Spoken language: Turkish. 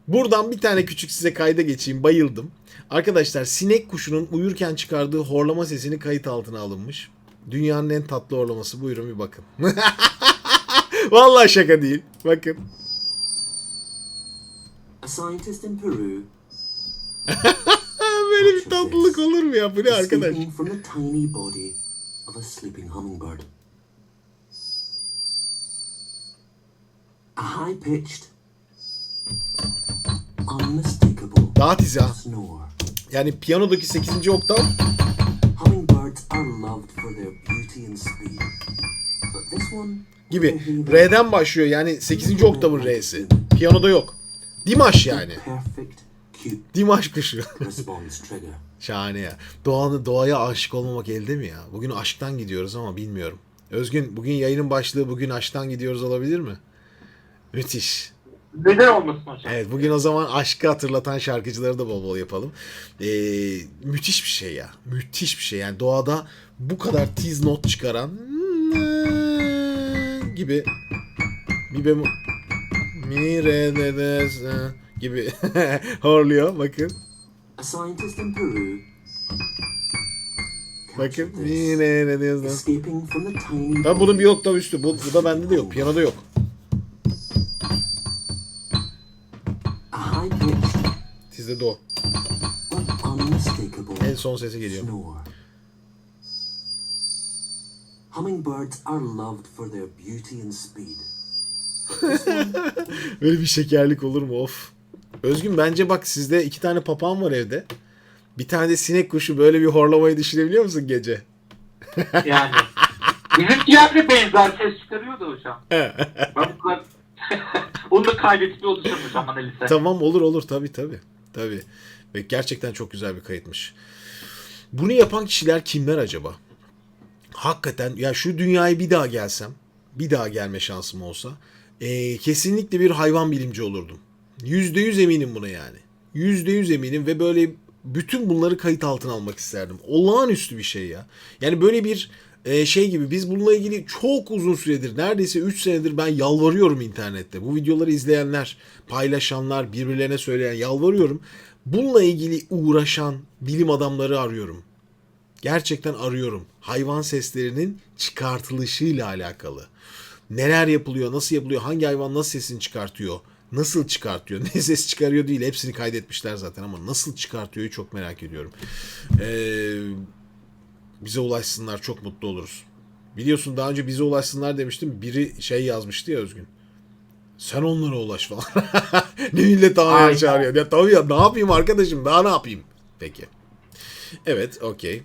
Buradan bir tane küçük size kayda geçeyim. Bayıldım. Arkadaşlar sinek kuşunun uyurken çıkardığı horlama sesini kayıt altına alınmış. Dünyanın en tatlı horlaması. Buyurun bir bakın. Vallahi şaka değil. Bakın. A scientist in Peru Böyle bir tatlılık olur mu ya? Bu ne arkadaş? escaping from the tiny body of a sleeping hummingbird. A high-pitched, unmistakable Daha tiz ha. snore. Yani piyanodaki 8. oktav. Hummingbirds are loved for their beauty and speed. But this one Gibi. R'den başlıyor. Yani 8. oktavın R'si. Piyanoda yok. Dimaş yani. perfect cute Dimaş kuşu. response trigger. Şahane ya. Doğaya aşık olmamak elde mi ya? Bugün aşktan gidiyoruz ama bilmiyorum. Özgün, bugün yayının başlığı bugün aşktan gidiyoruz olabilir mi? Müthiş. Neden olmasın hocam? Evet, bugün o zaman aşkı hatırlatan şarkıcıları da bol bol yapalım. Müthiş bir şey ya. Müthiş bir şey. Yani doğada bu kadar tiz not çıkaran gibi mi bemol mi re de de gibi horluyor. Bakın. A scientist in Peru Bakın. captured Mi this, re de de. escaping from the tiny Ben bunun bir body oktav üstü. Bu da bende de yok. Piyanoda yok. a high-pitched Sizde de o. but unmistakable En son sesi geliyor. snore. Hummingbirds are loved for their beauty and speed. Böyle bir şekerlik olur mu? Of. Özgün bence bak sizde 2 tane papağan var evde. Bir tane de sinek kuşu böyle bir horlamayı düşünebiliyor musun gece? Yani. Bizimkiler de benzer ses çıkarıyordu hocam. Ben bu kadar... Onu da kaydetmiş olacağım hocam analize. Tamam olur tabii. Tabii. Ve gerçekten çok güzel bir kayıtmış. Bunu yapan kişiler kimler acaba? Hakikaten ya şu dünyaya bir daha gelsem, bir daha gelme şansım olsa kesinlikle bir hayvan bilimci olurdum. %100 eminim buna yani. %100 eminim ve böyle bütün bunları kayıt altına almak isterdim. Olağanüstü bir şey ya. Yani böyle bir şey gibi biz bununla ilgili çok uzun süredir neredeyse 3 senedir ben yalvarıyorum internette. Bu videoları izleyenler, paylaşanlar, birbirlerine söyleyen yalvarıyorum. Bununla ilgili uğraşan bilim adamları arıyorum. Gerçekten arıyorum. Hayvan seslerinin çıkartılışıyla alakalı. Neler yapılıyor, nasıl yapılıyor, hangi hayvan nasıl sesini çıkartıyor, nasıl çıkartıyor, ne ses çıkarıyor değil. Hepsini kaydetmişler zaten ama nasıl çıkartıyor'yu çok merak ediyorum. Bize ulaşsınlar, çok mutlu oluruz. Biliyorsun daha önce bize ulaşsınlar demiştim. Biri şey yazmıştı ya Özgün. Sen onlara ulaş falan. Ne millet Aynen. çağırıyor. Ya tabii ya ne yapayım arkadaşım daha ne yapayım? Peki. Evet okey.